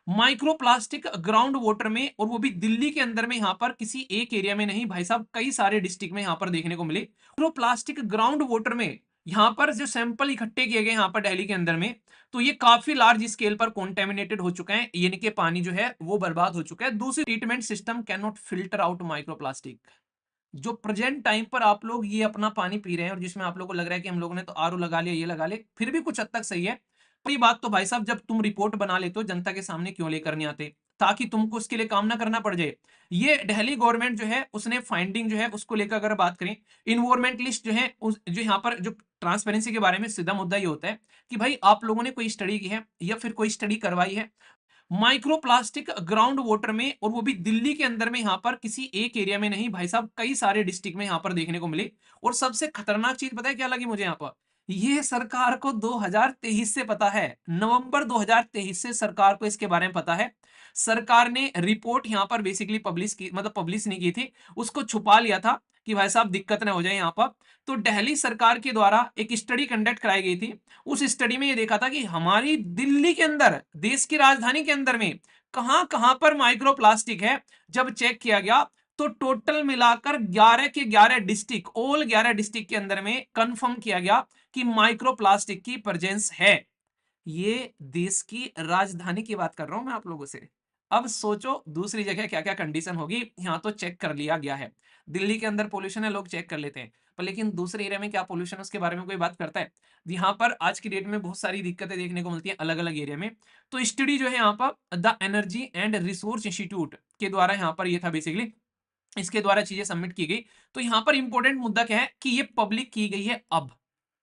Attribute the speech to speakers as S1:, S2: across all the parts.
S1: Microplastic ground water में, और वो भी दिल्ली के अंदर में, यहां पर किसी एक एरिया में नहीं भाई साहब, कई सारे डिस्ट्रिक्ट में यहां पर देखने को मिले। माइक्रोप्लास्टिक ग्राउंड वाटर में यहां पर जो सैंपल इकट्ठे किए गए यहां पर दिल्ली के अंदर में, तो ये काफी लार्ज स्केल पर कॉन्टेमिनेटेड हो चुका है, यानी कि पानी जो है वो बर्बाद हो चुका है। दूसरी, treatment system can not filter out microplastic. जो प्रेजेंट टाइम पर आप लोग ये अपना पानी पी रहे हैं और जिसमें आप लोगों को लग रहा है कि हम लोगों ने तो आरओ लगा लिया, ये लगा ले, फिर भी कुछ हद तक सही है। पहली बात तो भाई साहब, जब तुम रिपोर्ट बना लेते हो जनता के सामने क्यों लेकर नहीं आते, ताकि तुमको उसके लिए काम ना करना पड़ जाए। ये दिल्ली गवर्नमेंट जो है उसने फाइंडिंग जो है उसको लेकर अगर बात करें, इन्वायरमेंटलिस्ट जो है जो यहाँ पर जो ट्रांसपेरेंसी के बारे में सीधा मुद्दा ये होता है कि भाई आप लोगों ने कोई स्टडी की है या फिर कोई स्टडी करवाई है माइक्रोप्लास्टिक ग्राउंड वाटर में, और वो भी दिल्ली के अंदर में, यहां पर किसी एक एरिया में नहीं भाई साहब, कई सारे डिस्ट्रिक्ट में यहां पर देखने को मिले। और सबसे खतरनाक चीज पता है क्या लगी मुझे यहां पर, ये सरकार को 2023 से पता है, नवंबर 2023 से सरकार को इसके बारे में पता है। सरकार ने रिपोर्ट यहां पर बेसिकली पब्लिश की, मतलब पब्लिश नहीं की थी, उसको छुपा लिया था कि भाई साहब दिक्कत ना हो जाए यहां पर। तो दिल्ली सरकार के द्वारा एक स्टडी कंडक्ट कराई गई थी। उस स्टडी में ये देखा था कि हमारी दिल्ली के अंदर, देश की राजधानी के अंदर में कहां कहां पर माइक्रोप्लास्टिक है। जब चेक किया गया तो टोटल मिलाकर 11 के 11 डिस्ट्रिक्ट, ऑल 11 डिस्ट्रिक्ट के अंदर में कंफर्म किया गया कि माइक्रोप्लास्टिक की प्रेजेंस है। ये देश की राजधानी की बात कर रहा हूं मैं आप लोगों से। अब सोचो दूसरी जगह क्या क्या कंडीशन होगी। यहां तो चेक कर लिया गया है, दिल्ली के अंदर पोल्यूशन है, लोग चेक कर लेते हैं, पर लेकिन दूसरे एरिया में क्या पोल्यूशन है उसके बारे में कोई बात करता है। यहाँ पर आज की डेट में बहुत सारी दिक्कतें देखने को मिलती है अलग अलग एरिया में। तो स्टडी जो है यहाँ पर the energy and resource institute के द्वारा यहाँ पर ये था बेसिकली, इसके द्वारा चीजें सबमिट की गई। तो यहाँ पर इंपॉर्टेंट मुद्दा क्या है कि ये पब्लिक की गई है अब,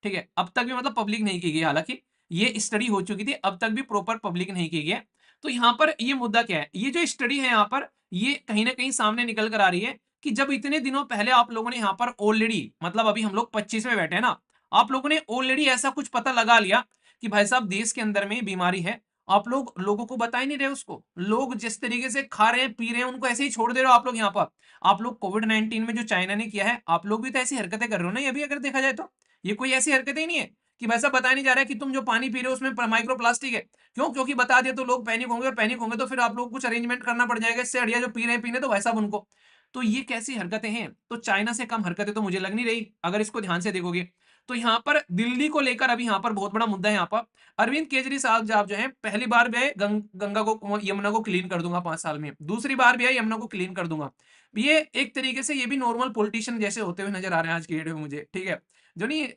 S1: ठीक है, अब तक भी मतलब पब्लिक नहीं की गई, हालांकि ये स्टडी हो चुकी थी, अब तक भी प्रॉपर पब्लिक नहीं की गई है। तो यहाँ पर ये मुद्दा क्या है, ये जो स्टडी है यहाँ पर, ये कहीं ना कहीं सामने निकल कर आ रही है कि जब इतने दिनों पहले आप लोगों ने यहाँ पर ऑलरेडी, मतलब अभी हम लोग 25 में बैठे हैं ना, आप लोगों ने ऑलरेडी ऐसा कुछ पता लगा लिया कि भाई साहब देश के अंदर में बीमारी है, आप लोग लोगों को बता ही नहीं रहे उसको। लोग जिस तरीके से खा रहे हैं पी रहे हैं उनको ऐसे ही छोड़ दे रहे हो आप लोग यहाँ पर। आप लोग कोविड 19 में जो चाइना ने किया है, आप लोग भी तो ऐसी हरकतें कर रहे हो ना, ये भी अगर देखा जाए तो ये कोई ऐसी हरकतें ही नहीं है कि वैसा बताया नहीं जा रहा है कि तुम जो पानी पी रहे हो उसमें माइक्रो प्लास्टिक है। क्यों? क्योंकि बता दिया तो लोग पैनिक होंगे, और पैनिक होंगे तो फिर आप लोग कुछ अरेंजमेंट करना पड़ जाएगा, इससे अड़िया जो पी रहे हैं पीने तो वैसा उनको। तो ये कैसी हरकतें हैं? तो चाइना से कम हरकतें तो मुझे लग नहीं रही अगर इसको ध्यान से देखोगे। तो यहाँ पर दिल्ली को लेकर अभी यहाँ पर बहुत बड़ा मुद्दा है। यहाँ पर अरविंद केजरीवाल साहब जो है, पहली बार भी आए गंगा को, यमुना को क्लीन कर दूंगा 5 साल में, दूसरी बार भी आए यमुना को क्लीन कर दूंगा। ये एक तरीके से ये भी नॉर्मल पॉलिटिशियन जैसे होते हुए नजर आ रहे हैं आज की डेट में मुझे, ठीक है, जो नहीं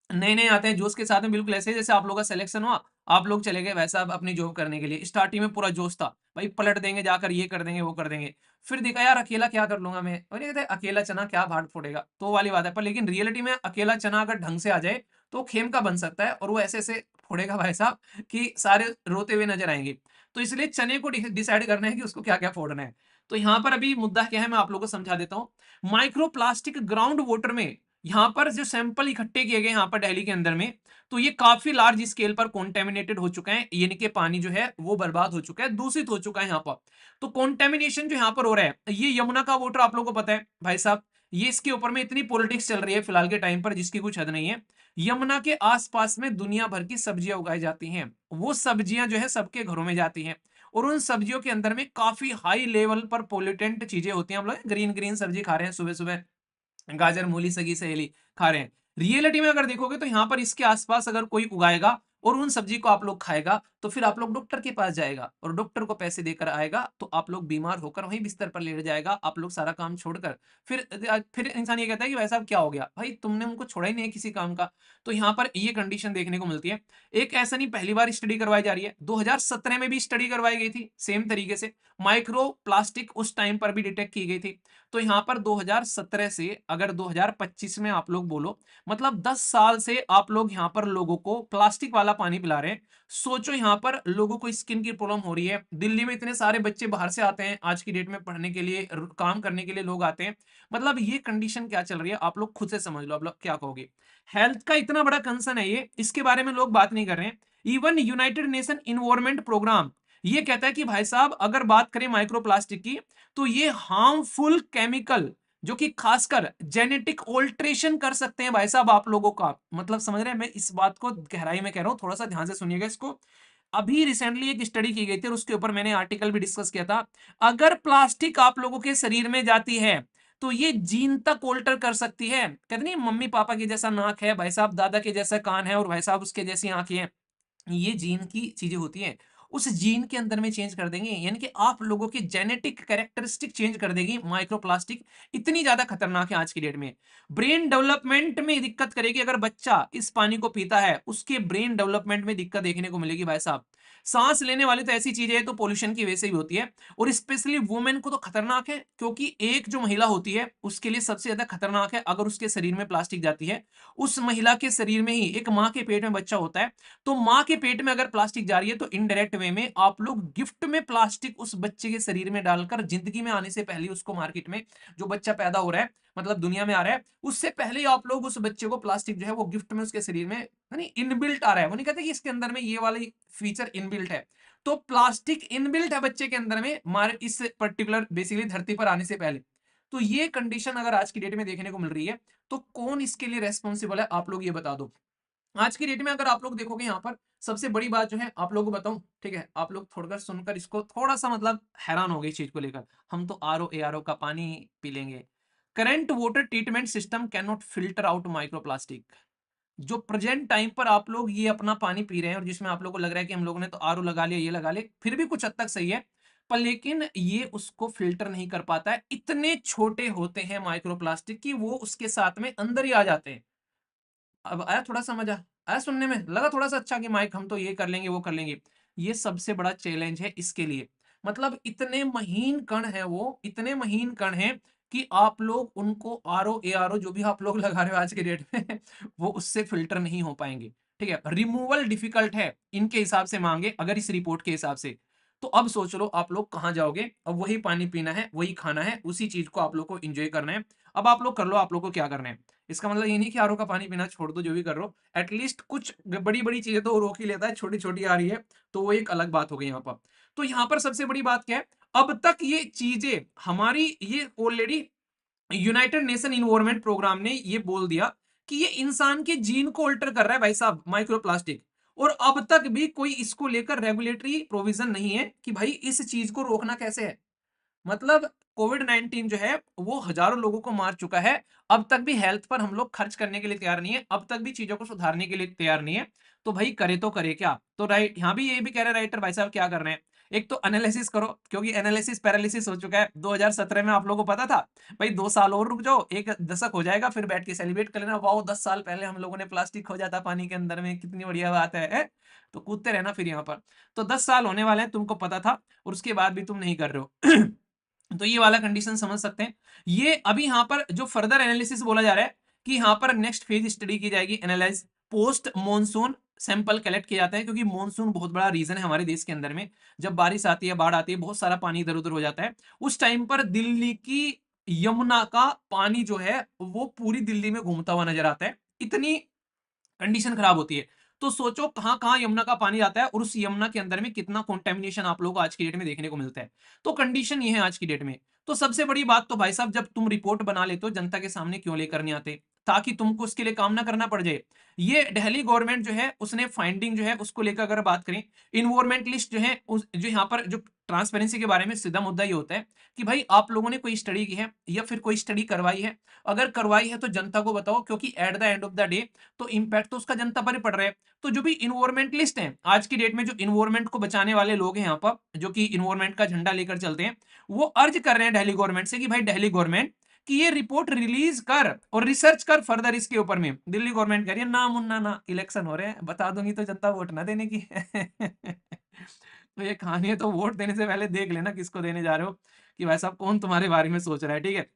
S1: नए नए आते हैं जोश के साथ में, बिल्कुल ऐसे जैसे आप लोगों का सिलेक्शन हुआ, आप लोग चले गए वैसा अब अपनी जॉब करने के लिए। स्टार्टिंग में पूरा जोश था, भाई पलट देंगे जाकर, ये कर देंगे वो कर देंगे। फिर देखा यार अकेला क्या कर लूंगा मैं, और ये कहते हैं अकेला चना क्या भाट फोड़ेगा, तो वाली बात है। पर लेकिन रियलिटी में अकेला चना अगर ढंग से आ जाए तो खेम का बन सकता है, और वो ऐसे ऐसे फोड़ेगा भाई साहब कि सारे रोते हुए नजर आएंगे। तो इसलिए चने को डिसाइड करना है कि उसको क्या क्या फोड़ना है। तो यहाँ पर अभी मुद्दा क्या है मैं आप लोगों को समझा देता हूँ। माइक्रो प्लास्टिक ग्राउंड वाटर में यहाँ पर जो सैंपल इकट्ठे किए गए यहाँ पर दिल्ली के अंदर में, तो ये काफी लार्ज स्केल पर कॉन्टेमिनेटेड हो चुका है, यानी कि पानी जो है वो बर्बाद हो चुका है, दूषित हो चुका है यहाँ पर। तो कॉन्टेमिनेशन जो यहाँ पर हो रहा है, ये यमुना का वाटर आप लोगों को पता है भाई साहब, ये इसके ऊपर में इतनी पॉलिटिक्स चल रही है फिलहाल के टाइम पर जिसकी कुछ हद नहीं है। यमुना के आसपास में दुनिया भर की सब्जियां उगाई जाती हैं, वो सब्जियां जो है सबके घरों में जाती हैं, और उन सब्जियों के अंदर में काफी हाई लेवल पर पोल्यूटेंट चीजें होती हैं। हम लोग ग्रीन ग्रीन सब्जी खा रहे हैं सुबह सुबह, गाजर मूली सगी सहेली खा रहे हैं। रियलिटी में अगर देखोगे तो यहाँ पर इसके आसपास अगर कोई उगाएगा और उन सब्जी को आप लोग खाएगा तो फिर आप लोग डॉक्टर के पास जाएगा, और डॉक्टर को पैसे देकर आएगा, तो आप लोग बीमार होकर वहीं बिस्तर पर लेट जाएगा, आप लोग सारा काम छोड़कर। फिर इंसान ये कहता है कि भाई साहब क्या हो गया, भाई तुमने उनको छोड़ा ही नहीं है किसी काम का। तो यहाँ पर ये कंडीशन देखने को मिलती है। एक ऐसा नहीं पहली बार स्टडी करवाई जा रही है, 2017 में भी स्टडी करवाई गई थी सेम तरीके से, माइक्रो प्लास्टिक उस टाइम पर भी डिटेक्ट की गई थी। तो यहाँ पर 2017 से अगर 2025 में आप लोग बोलो, मतलब 10 साल से आप लोग यहाँ पर लोगों को प्लास्टिक वाला पानी पिला रहे हैं। सोचो यहाँ पर लोगों को स्किन की प्रॉब्लम हो रही है, दिल्ली में इतने सारे बच्चे बाहर से आते हैं आज की डेट में पढ़ने के लिए, काम करने के लिए लोग आते हैं। मतलब ये कंडीशन क्या चल रही है आप लोग खुद से समझ लो, आप लोग क्या कहोगे। हेल्थ का इतना बड़ा कंसर्न है ये, इसके बारे में लोग बात नहीं कर रहे हैं। Even United Nation Environment Programme ये कहता है कि भाई साहब अगर बात करें माइक्रोप्लास्टिक की, तो ये हार्मफुल केमिकल जो कि खासकर जेनेटिक ऑल्ट्रेशन कर सकते हैं भाई साहब आप लोगों का, मतलब समझ रहे हैं, मैं इस बात को गहराई में कह रहा हूं, थोड़ा सा ध्यान से सुनिएगा इसको। अभी रिसेंटली एक स्टडी की गई थी और उसके ऊपर मैंने आर्टिकल भी डिस्कस किया था। अगर प्लास्टिक आप लोगों के शरीर में जाती है तो ये जीन तक ऑल्टर कर सकती है। कहते नहीं मम्मी पापा के जैसा नाक है, भाई साहब दादा के जैसा कान है और भाई साहब उसके जैसी आंखें हैं। ये जीन की चीजें होती हैं, उस जीन के अंदर में चेंज कर देंगे, यानी कि आप लोगों की जेनेटिक कैरेक्टरिस्टिक चेंज कर देगी माइक्रोप्लास्टिक। इतनी ज्यादा खतरनाक है आज की डेट में। ब्रेन डेवलपमेंट में दिक्कत करेगी अगर बच्चा इस पानी को पीता है, उसके ब्रेन डेवलपमेंट में दिक्कत देखने को मिलेगी भाई साहब। सांस लेने वाली तो ऐसी चीज है तो पोल्यूशन की वजह से भी होती है, और स्पेशली वुमेन को तो खतरनाक है, क्योंकि एक जो महिला होती है उसके लिए सबसे ज्यादा खतरनाक है अगर उसके शरीर में प्लास्टिक जाती है। उस महिला के शरीर में ही एक माँ के पेट में बच्चा होता है, तो माँ के पेट में अगर प्लास्टिक जा रही है तो इनडायरेक्ट वे में आप लोग गिफ्ट में प्लास्टिक उस बच्चे के शरीर में डालकर जिंदगी में आने से पहले उसको मार्केट में, जो बच्चा पैदा हो रहा है मतलब दुनिया में आ रहा है, उससे पहले ही आप लोग उस बच्चे को प्लास्टिक जो है वो गिफ्ट में उसके शरीर में यानी इनबिल्ट आ रहा है। वो नहीं कहते कि इसके अंदर में ये वाली फीचर इनबिल्ट है, तो प्लास्टिक इनबिल्ट है बच्चे के अंदर में हमारे इस पर्टिकुलर बेसिकली धरती पर आने से पहले। तो ये कंडीशन अगर आज की डेट में देखने को मिल रही है, तो कौन इसके लिए रेस्पॉन्सिबल है आप लोग ये बता दो। आज की डेट में अगर आप लोग देखोगे यहाँ पर सबसे बड़ी बात जो है आप लोगों को बताऊं, ठीक है, आप लोग थोड़ा सुनकर इसको थोड़ा सा मतलब हैरान हो गए इस चीज को लेकर। हम तो आरओ एआरओ का पानी पी लेंगे। Current water treatment system can not filter out microplastic. जो प्रेजेंट टाइम पर आप लोग ये अपना पानी पी रहे हैं और जिसमें आप लोगों को लग रहा है कि हम लोगों ने तो आरओ लगा लिया ये लगा लिया, फिर भी कुछ हद तक सही है, पर लेकिन ये उसको फिल्टर नहीं कर पाता है। इतने छोटे होते हैं माइक्रोप्लास्टिक कि वो उसके साथ में अंदर ही आ जाते हैं। अब आया थोड़ा समझ आया सुनने में लगा थोड़ा सा अच्छा कि माइक हम तो ये कर लेंगे वो कर लेंगे। ये सबसे बड़ा चैलेंज है इसके लिए। मतलब इतने महीन कण है वो, इतने महीन कण हैं कि आप लोग उनको आरओ एआरओ जो भी आप लोग लगा रहे हो आज के डेट में वो उससे फिल्टर नहीं हो पाएंगे। ठीक है, रिमूवल डिफिकल्ट है इनके हिसाब से मांगे अगर इस रिपोर्ट के हिसाब से। तो अब सोच लो आप लोग कहाँ जाओगे, अब वही पानी पीना है, वही खाना है, उसी चीज को आप लोग को एंजॉय करना है। अब आप लोग कर लो आप लोग को क्या करना है। इसका मतलब ये नहीं कि आरओ का पानी पीना छोड़ दो, जो भी कर रहे हो एटलीस्ट कुछ बड़ी बड़ी चीजें तो रोक ही लेता है, छोटी छोटी आ रही है तो वो एक अलग बात हो गई यहाँ पर। तो यहाँ पर सबसे बड़ी बात क्या है, अब तक ये चीजें हमारी ये already United Nation Environment Programme ने ये बोल दिया कि ये इंसान के जीन को अल्टर कर रहा है भाई साहब माइक्रोप्लास्टिक। और अब तक भी कोई इसको लेकर रेगुलेटरी प्रोविजन नहीं है कि भाई इस चीज को रोकना कैसे है। मतलब कोविड 19 जो है वो हजारों लोगों को मार चुका है, अब तक भी हेल्थ पर हम लोग खर्च करने के लिए तैयार नहीं है, अब तक भी चीजों को सुधारने के लिए तैयार नहीं है। तो भाई करे तो करे क्या। तो राइट यहाँ भी ये भी कह रहे राइटर भाई साहब क्या कर रहे हैं, एक तो एनालिसिस करो, क्योंकि एनालिसिस पैरालिसिस हो चुका है 2017 में, आप लोगों को पता था भाई 2 साल और रुक जाओ, एक दशक हो जाएगा, फिर बैठ के सेलिब्रेट कर लेना, वाओ 10 साल पहले हम लोगों ने प्लास्टिक खो जाता पानी के अंदर में, कितनी बढ़िया बात है? तो कूदते रहना फिर यहाँ पर। तो 10 साल होने वाले हैं, तुमको पता था और उसके बाद भी तुम नहीं कर रहे हो तो ये वाला कंडीशन समझ सकते हैं। ये अभी यहाँ पर जो फर्दर एनालिसिस बोला जा रहा है कि यहाँ पर नेक्स्ट फेज स्टडी की जाएगी, analyse post monsoon sample collect किए जाते हैं, क्योंकि मॉनसून बहुत बड़ा रीजन है हमारे देश के अंदर में। जब बारिश आती है बाढ़ आती है बहुत सारा पानी इधर उधर हो जाता है, उस टाइम पर दिल्ली की यमुना का पानी जो है वो पूरी दिल्ली में घूमता हुआ नजर आता है, इतनी कंडीशन खराब होती है। तो सोचो कहां कहां यमुना का पानी आता है और उस यमुना के अंदर में कितना कॉन्टेमिनेशन आप लोगों को आज की डेट में देखने को मिलता है। तो कंडीशन ये है आज की डेट में। तो सबसे बड़ी बात तो भाई साहब जब तुम रिपोर्ट बना लेते हो जनता के सामने क्यों लेकर नहीं आते, ताकि तुमको उसके लिए काम ना करना पड़ जाए। ये दिल्ली गवर्नमेंट जो है उसने फाइंडिंग जो है उसको लेकर अगर बात करें, इन्वायरमेंटलिस्ट जो है जो यहाँ पर जो ट्रांसपेरेंसी के बारे में सीधा मुद्दा ये होता है कि भाई आप लोगों ने कोई स्टडी की है या फिर कोई स्टडी करवाई है, अगर करवाई है तो जनता को बताओ, क्योंकि at the end of the day तो इंपैक्ट तो उसका जनता पर ही पड़ रहा है। तो जो भी इन्वायरमेंटलिस्ट हैं आज की डेट में, जो इन्वायरमेंट को बचाने वाले लोग हैं यहाँ पर, जो कि इन्वायरमेंट का झंडा लेकर चलते हैं, वो अर्ज कर रहे हैं दिल्ली गवर्नमेंट से कि भाई दिल्ली गवर्नमेंट कि ये रिपोर्ट रिलीज कर और रिसर्च कर फर्दर इसके ऊपर में। दिल्ली गवर्नमेंट कह रही है ना मुन्ना ना, इलेक्शन हो रहे हैं बता दूंगी तो जनता वोट ना देने की तो ये कहानी है, तो वोट देने से पहले देख लेना किसको देने जा रहे हो, कि भाई साहब कौन तुम्हारे बारे में सोच रहा है। ठीक है,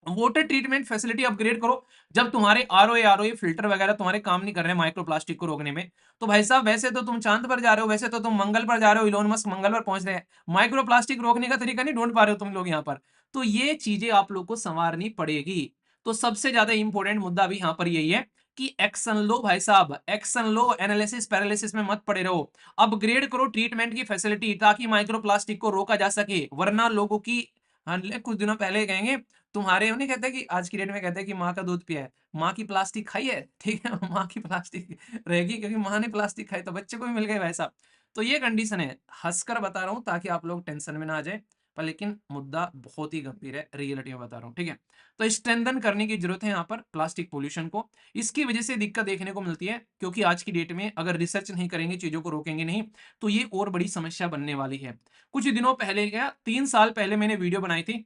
S1: वाटर ट्रीटमेंट फैसिलिटी अपग्रेड करो। जब तुम्हारे आरओ फिल्टर वगैरह तुम्हारे काम नहीं कर रहे हैं माइक्रोप्लास्टिक को रोकने में, तो भाई साहब वैसे तो तुम चांद पर जा रहे हो, वैसे तो तुम मंगल पर जा रहे हो, इलोन मस्क मंगल पर पहुंच रहे हैं, माइक्रोप्लास्टिक रोकने का तरीका नहीं ढूंढ पा रहे हो तुम लोग यहाँ पर। तो ये चीजें आप लोग को संवारनी पड़ेगी। तो सबसे ज्यादा इंपॉर्टेंट मुद्दा अभी यहाँ पर यही है कि एक्शन लो भाई साहब, एक्शन लो, एनालिसिस पैरालिसिस में मत पड़े रहो। अपग्रेड करो ट्रीटमेंट की फैसिलिटी ताकि माइक्रोप्लास्टिक को रोका जा सके, वरना लोगों की, हाँ कुछ दिनों पहले कहेंगे तुम्हारे, उन्हें कहते हैं कि आज की डेट में कहते हैं कि माँ का दूध पिया है, माँ की प्लास्टिक खाई है, ठीक है माँ की प्लास्टिक रहेगी क्योंकि माँ ने प्लास्टिक खाई, तो बच्चे को भी मिल गए भाई साहब। तो ये कंडीशन है, हंसकर बता रहा हूं ताकि आप लोग टेंशन में ना आ जाए, पर लेकिन मुद्दा बहुत ही गंभीर है, रियलिटी में बता रहा हूँ, ठीक है। तो स्ट्रेंथन करने की जरूरत है यहाँ पर प्लास्टिक पोल्यूशन को। इसकी वजह से दिक्कत देखने को मिलती है, क्योंकि आज की डेट में अगर रिसर्च नहीं करेंगे, चीजों को रोकेंगे नहीं, तो ये और बड़ी समस्या बनने वाली है। कुछ दिनों पहले, क्या 3 साल पहले मैंने वीडियो बनाई थी,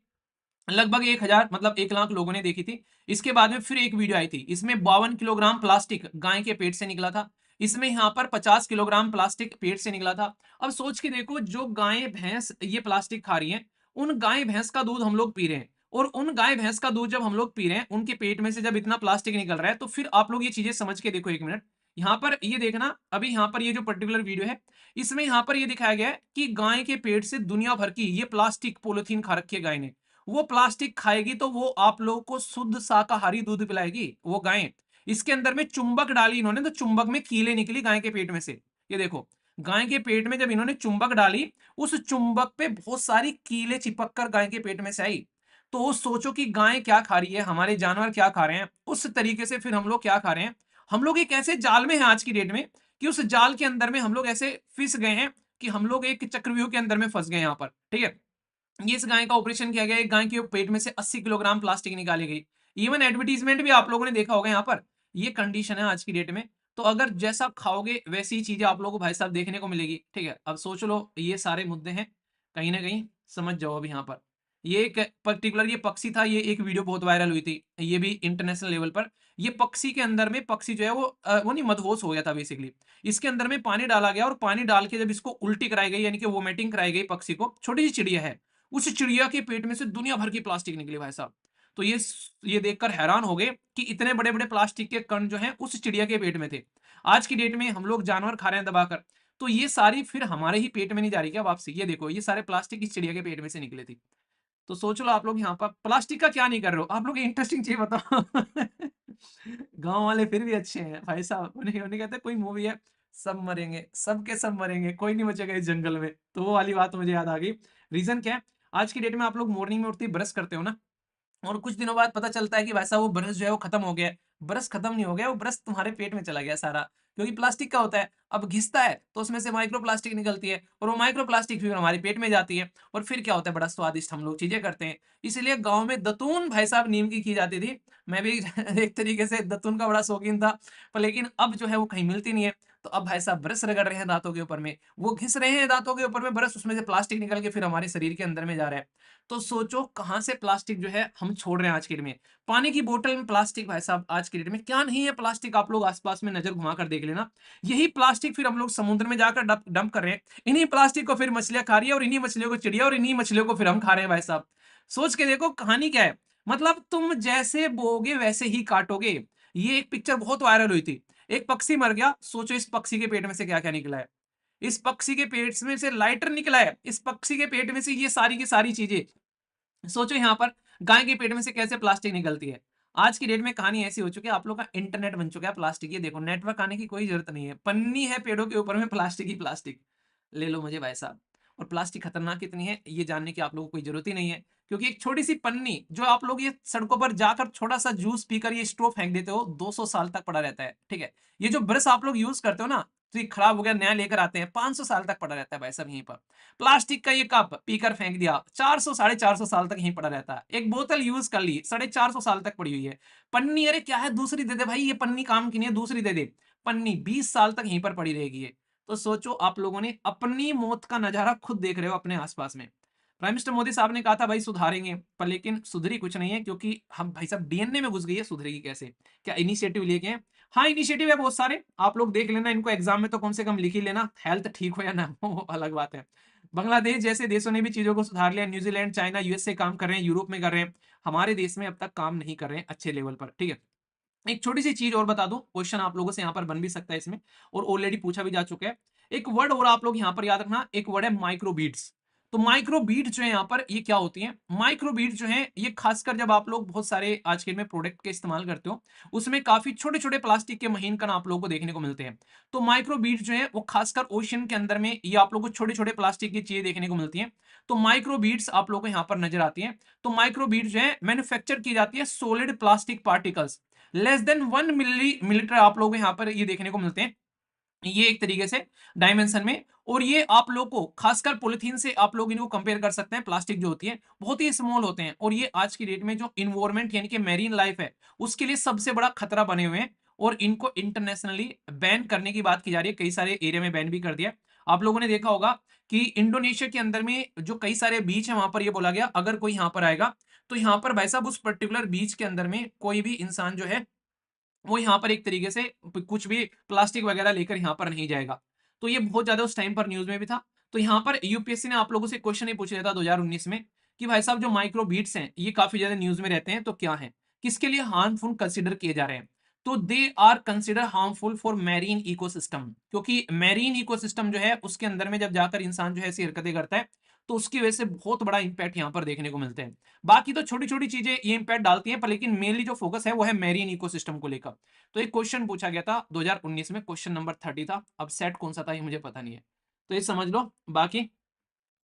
S1: लगभग 1,000 मतलब 1 लाख लोगों ने देखी थी। इसके बाद में फिर एक वीडियो आई थी, इसमें 52 किलोग्राम प्लास्टिक गाय के पेट से निकला था। इसमें यहाँ पर 50 किलोग्राम प्लास्टिक पेट से निकला था। अब सोच के देखो, जो गाय भैंस ये प्लास्टिक खा रही हैं, उन गाय भैंस का दूध हम लोग पी रहे हैं, और उन गाय भैंस का दूध जब हम लोग पी रहे हैं, उनके पेट में से जब इतना प्लास्टिक निकल रहा है, तो फिर आप लोग ये चीजें समझ के देखो 1 मिनट। यहाँ पर ये देखना, अभी यहाँ पर ये जो पर्टिकुलर वीडियो है, इसमें यहाँ पर ये दिखाया गया है कि गाय के पेट से दुनिया भर की ये प्लास्टिक पॉलिथीन खा रखी है गाय ने। वो प्लास्टिक खाएगी तो वो आप लोगों को शुद्ध शाकाहारी दूध पिलाएगी वो गाय। इसके अंदर में चुंबक डाली इन्होंने, तो चुंबक में कीले निकली गाय के पेट में से। ये देखो, गाय के पेट में जब इन्होंने चुंबक डाली, उस चुंबक पे बहुत सारी कीले चिपक कर गाय के पेट में से आई। तो सोचो कि गाय क्या खा रही है, हमारे जानवर क्या खा रहे हैं, उस तरीके से फिर हम लोग क्या खा रहे हैं। हम लोग एक ऐसे जाल में हैं आज की डेट में, कि उस जाल के अंदर में हम लोग ऐसे फिस गए हैं, कि हम लोग एक चक्रव्यूह के अंदर में फंस गए यहाँ पर, ठीक है। ये इस गाय का ऑपरेशन किया गया, एक गाय के पेट में से 80 किलोग्राम प्लास्टिक निकाली गई। इवन एडवर्टीजमेंट भी आप लोगों ने देखा होगा यहाँ पर। ये कंडीशन है आज की डेट में। तो अगर जैसा खाओगे वैसी ही चीजें आप लोगों को भाई साहब देखने को मिलेगी, ठीक है। अब सोच लो, ये सारे मुद्दे हैं, कहीं ना कहीं समझ जाओ अब यहाँ पर। ये एक पर्टिकुलर ये पक्षी था, ये एक वीडियो बहुत वायरल हुई थी, ये भी इंटरनेशनल लेवल पर। ये पक्षी के अंदर में, पक्षी जो है वो नहीं, मदहोश हो गया था बेसिकली। इसके अंदर में पानी डाला गया, और पानी डाल के जब इसको उल्टी कराई गई, यानी कि वोमिटिंग कराई गई पक्षी को, छोटी सी चिड़िया है, उस चिड़िया के पेट में से दुनिया भर की प्लास्टिक निकली भाई साहब। तो ये देखकर हैरान हो गए कि इतने बड़े बड़े प्लास्टिक के कण जो हैं उस चिड़िया के पेट में थे। आज की डेट में हम लोग जानवर खा रहे हैं दबाकर, तो ये सारी फिर हमारे ही पेट में नहीं जा रही क्या वापसी। ये देखो, ये सारे प्लास्टिक इस चिड़िया के पेट में से निकले थे। तो सोच लो आप लोग यहाँ पर प्लास्टिक का क्या नहीं कर रहे हो आप लोग, इंटरेस्टिंग चीज बताओ। गांव वाले फिर भी अच्छे हैं भाई साहब, उन्हें उन्हें कहते हैं कोई मूवी है, सब मरेंगे, सबके सब मरेंगे, कोई नहीं बचेगा इस जंगल में। तो वो वाली बात मुझे याद आ गई। रीजन क्या है, आज की डेट में आप लोग मॉर्निंग में उठते ही ब्रश करते हो ना, और कुछ दिनों बाद पता चलता है कि वैसा वो ब्रश जो है वो खत्म हो गया है। ब्रश खत्म नहीं हो गया, वो ब्रश तुम्हारे पेट में चला गया सारा, क्योंकि प्लास्टिक का होता है। अब घिसता है तो उसमें से माइक्रो प्लास्टिक निकलती है, और वो माइक्रो प्लास्टिक फिर हमारे पेट में जाती है, और फिर क्या होता है, बड़ा स्वादिष्ट हम लोग चीजें करते हैं। इसलिए गाँव में दतून भाई साहब नीम की जाती थी। मैं भी एक तरीके से दतून का बड़ा शौकीन था, पर लेकिन अब जो है वो कहीं मिलती नहीं है। तो अब भाई साहब ब्रश रगड़ रहे हैं दांतों के ऊपर में, वो घिस रहे हैं दांतों के ऊपर में ब्रश, उसमें से प्लास्टिक निकल के फिर हमारे शरीर के अंदर में जा रहा है। तो सोचो कहाँ से प्लास्टिक जो है हम छोड़ रहे हैं आज के डेट में। पानी की बोतल में प्लास्टिक भाई साहब, आज के डेट में क्या नहीं है प्लास्टिक, आप लोग आसपास में नजर घुमा कर देख लेना। यही प्लास्टिक फिर हम लोग समुद्र में जाकर डंप कर रहे हैं। इन्हीं प्लास्टिक को फिर मछलियां खा रही है, और इन्हीं मछलियों को चिड़िया, और इन्हीं मछलियों को फिर हम खा रहे हैं भाई साहब। सोच के देखो कहानी क्या है। मतलब तुम जैसे बोओगे वैसे ही काटोगे। ये एक पिक्चर बहुत वायरल हुई थी, एक पक्षी मर गया, सोचो इस पक्षी के पेट में से क्या क्या निकला है। इस पक्षी के पेट में से लाइटर निकला है, इस पक्षी के पेट में से ये सारी की सारी चीजें। सोचो यहाँ पर गाय के पेट में से कैसे प्लास्टिक निकलती है। आज की डेट में कहानी ऐसी हो चुकी है, आप लोग का इंटरनेट बन चुका है प्लास्टिक। ये देखो, नेटवर्क आने की कोई जरूरत नहीं है, पन्नी है पेड़ों के ऊपर में, प्लास्टिक ही प्लास्टिक। ले लो मुझे भाई साहब। और प्लास्टिक खतरनाक कितनी है ये जानने की आप लोगों को कोई जरूरत ही नहीं है, क्योंकि एक छोटी सी पन्नी जो आप लोग ये सड़कों पर जाकर छोटा सा जूस पीकर ये स्ट्रॉ फेंक देते हो, 200 साल तक पड़ा रहता है, ठीक है। ये जो ब्रश आप लोग यूज करते हो ना, तो ये खराब हो गया नया लेकर आते हैं, 500 साल तक पड़ा रहता है भाई साहब यहीं पर। प्लास्टिक का ये कप पीकर फेंक दिया, 400 450 साल तक यहीं पड़ा रहता है। एक बोतल यूज कर ली, 450 साल तक पड़ी हुई है। पन्नी, अरे क्या है, दूसरी दे दे भाई, ये पन्नी काम की नहीं है, दूसरी दे दे। पन्नी 20 साल तक यहीं पर पड़ी रहेगी ये। तो सोचो आप लोगों ने अपनी मौत का नजारा खुद देख रहे हो अपने आसपास में। प्राइम मिनिस्टर मोदी साहब ने कहा था भाई सुधारेंगे, पर लेकिन सुधरी कुछ नहीं है, क्योंकि हम भाई साहब डीएनए में घुस गई है, सुधरेगी कैसे। क्या इनिशिएटिव लेके हैं, हाँ इनिशिएटिव है बहुत सारे, आप लोग देख लेना, इनको एग्जाम में तो कम से कम लिख ही लेना, हेल्थ ठीक हो या ना हो वो अलग बात है। बांग्लादेश जैसे देशों ने भी चीजों को सुधार लिया, न्यूजीलैंड, चाइना, यूएसए काम कर रहे हैं, यूरोप में कर रहे हैं। हमारे देश में अब तक काम नहीं कर रहे हैं अच्छे लेवल पर, ठीक है। एक छोटी सी चीज और बता दूं, क्वेश्चन आप लोगों से यहाँ पर बन भी सकता है इसमें, और ऑलरेडी पूछा भी जा चुका है। एक वर्ड और आप लोग यहाँ पर याद रखना, एक वर्ड है माइक्रोबीट्स। तो माइक्रोबीट जो है यहाँ पर, ये क्या होती है, माइक्रोबीट जो है ये खासकर जब आप लोग बहुत सारे आज के में प्रोडक्ट के इस्तेमाल करते हो, उसमें काफी छोटे छोटे प्लास्टिक के महीन कण आप लोगों को देखने को मिलते हैं। तो माइक्रोबीट जो है वो खासकर ओशन के अंदर में ये आप लोगों को छोटे छोटे प्लास्टिक की चीजें देखने को मिलती हैं। तो माइक्रोबीट्स आप लोगों को यहाँ पर नजर आती है। तो माइक्रोबीट जो है मैन्युफैक्चर की जाती है solid plastic particles, less than 1 millilitre आप लोग यहाँ पर ये देखने को मिलते हैं। ये एक तरीके से डायमेंशन में। और ये आप लोग को खासकर पॉलिथीन से आप लोग इनको कंपेयर कर सकते हैं। प्लास्टिक जो होती है बहुत ही स्मॉल होते हैं, और ये आज की डेट में जो इन्वायरमेंट यानी कि मैरीन लाइफ है उसके लिए सबसे बड़ा खतरा बने हुए हैं, और इनको इंटरनेशनली बैन करने की बात की जा रही है। कई सारे एरिया में बैन भी कर दिया। आप लोगों ने देखा होगा कि इंडोनेशिया के अंदर में जो कई सारे बीच है वहां पर ये बोला गया अगर कोई यहाँ पर आएगा तो यहाँ पर भाई साहब उस पर्टिकुलर बीच के अंदर में कोई भी इंसान जो है वो यहाँ पर एक तरीके से कुछ भी प्लास्टिक वगैरह लेकर यहाँ पर नहीं जाएगा। तो ये बहुत ज्यादा उस टाइम पर न्यूज में भी था। तो यहाँ पर यूपीएससी ने आप लोगों से क्वेश्चन ही पूछ लिया था 2019 में कि भाई साहब जो माइक्रो बीट्स हैं ये काफी ज्यादा न्यूज में रहते हैं, तो क्या है, किसके लिए हार्मफुल कंसिडर किए जा रहे हैं। तो they are consider harmful for marine ecosystem, क्योंकि मैरीन इकोसिस्टम जो है उसके अंदर में जब जाकर इंसान जो है ऐसी हरकतें करता है तो उसकी वजह से बहुत बड़ा इंपैक्ट यहाँ पर देखने को मिलते हैं। बाकी तो छोटी छोटी चीजें ये इंपैक्ट डालती हैं, पर लेकिन मेनली जो फोकस है वो है मैरीन इकोसिस्टम को लेकर। तो एक क्वेश्चन पूछा गया था 2019 में, क्वेश्चन नंबर 30 था। अब सेट कौन सा था ये मुझे पता नहीं है, तो ये समझ लो। बाकी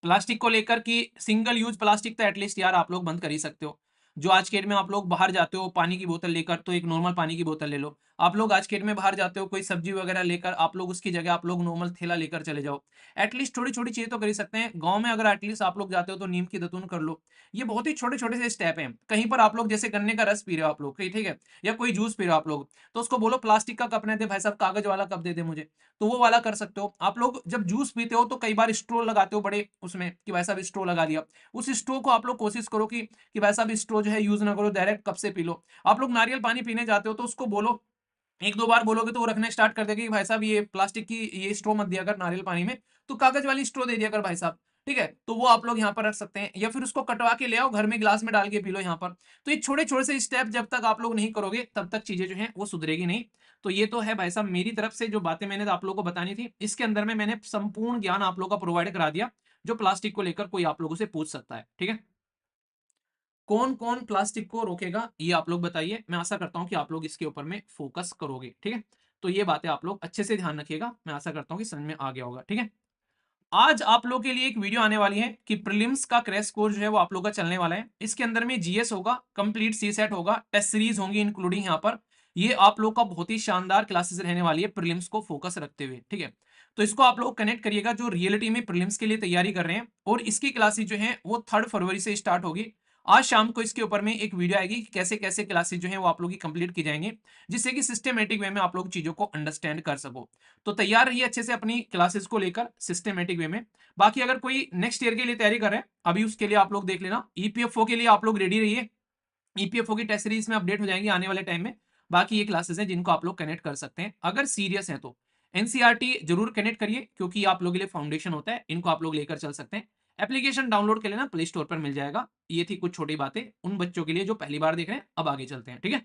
S1: प्लास्टिक को लेकर कि सिंगल यूज प्लास्टिक तो एटलीस्ट यार आप लोग बंद कर ही सकते हो। जो आज के डेट में आप लोग बाहर जाते हो पानी की बोतल लेकर, तो एक नॉर्मल पानी की बोतल ले लो। आप लोग आज के डेट में बाहर जाते हो कोई सब्जी वगैरह लेकर, आप लोग उसकी जगह आप लोग नॉर्मल थैला लेकर चले जाओ। एटलीस्ट छोटी छोटी चीजें तो कर ही सकते हैं। गांव में अगर एटलीस्ट आप लोग जाते हो तो नीम की दतून कर लो। ये बहुत ही छोटे छोटे से स्टेप हैं। कहीं पर आप लोग जैसे गन्ने का रस पी रहे हो आप लोग, ठीक है, या कोई जूस पी रहे हो आप लोग, तो उसको बोलो प्लास्टिक का कप नहीं दे भाई साहब, कागज वाला कप दे दे मुझे, तो वो वाला कर सकते हो। आप लोग जब जूस पीते हो तो कई बार स्ट्रो लगाते हो बड़े उसमें कि भाई साहब स्ट्रो लगा दिया, उस स्ट्रो को आप लोग कोशिश करो कि भाई साहब स्ट्रो जो है यूज ना करो, डायरेक्ट कप से पी लो। आप लोग नारियल पानी पीने जाते हो तो उसको बोलो, एक दो बार बोलोगे तो वो रखना स्टार्ट कर देगा कि भाई साहब ये प्लास्टिक की ये स्ट्रो मत दिया कर नारियल पानी में, तो कागज वाली स्ट्रो दे दिया कर भाई साहब। ठीक है, तो वो आप लोग यहाँ पर रख सकते हैं, या फिर उसको कटवा के ले आओ घर में गिलास में डाल के पी लो यहाँ पर। तो ये छोटे छोटे से स्टेप जब तक आप लोग नहीं करोगे तब तक चीजें जो है वो सुधरेगी नहीं। तो ये तो है भाई साहब मेरी तरफ से जो बातें मैंने आप लोगों को बतानी थी, इसके अंदर में मैंने संपूर्ण ज्ञान आप लोगों का प्रोवाइड करा दिया जो प्लास्टिक को लेकर कोई आप लोगों से पूछ सकता है। ठीक है, कौन कौन प्लास्टिक को रोकेगा ये आप लोग बताइए। मैं आशा करता हूं कि आप लोग इसके ऊपर में फोकस करोगे। ठीक है, तो ये बातें आप लोग अच्छे से ध्यान रखिएगा। मैं आशा करता हूं कि समझ में आ गया होगा। ठीक है, आज आप लोग के लिए एक वीडियो आने वाली है कि प्रीलिम्स का क्रैश कोर्स जो है वो आप लोग का चलने वाला है। इसके अंदर में जीएस होगा, कंप्लीट सी सेट होगा, टेस्ट सीरीज होंगी इंक्लूडिंग यहाँ पर। ये आप लोग का बहुत ही शानदार क्लासेस रहने वाली है प्रीलिम्स को फोकस रखते हुए। ठीक है, तो इसको आप लोग कनेक्ट करिएगा जो रियलिटी में प्रीलिम्स के लिए तैयारी कर रहे हैं। और इसकी क्लासेस जो है वो 3 फरवरी से स्टार्ट होगी। आज शाम को इसके ऊपर में एक वीडियो आएगी कि कैसे कैसे क्लासेस जो है वो आप लोग की कंप्लीट की जाएंगे, जिससे कि सिस्टमेटिक वे में आप लोग चीजों को अंडरस्टैंड कर सको। तो तैयार रहिए अच्छे से अपनी क्लासेस को लेकर सिस्टमेटिक वे में। बाकी अगर कोई नेक्स्ट ईयर के लिए तैयारी कर रहे हैं अभी उसके लिए आप लोग देख लेना। ईपीएफओ के लिए आप लोग रेडी रहिए। ईपीएफओ की टेस्ट सीरीज में अपडेट हो जाएंगे आने वाले टाइम में। बाकी ये क्लासेस हैं जिनको आप लोग कनेक्ट कर सकते हैं अगर सीरियस हैं तो। एनसीईआरटी जरूर कनेक्ट करिए क्योंकि आप लोगों के लिए फाउंडेशन होता है, इनको आप लोग लेकर चल सकते हैं। एप्लीकेशन डाउनलोड कर लेना, प्ले स्टोर पर मिल जाएगा। ये थी कुछ छोटी बातें उन बच्चों के लिए जो पहली बार देख रहे हैं। अब आगे चलते हैं। ठीक है।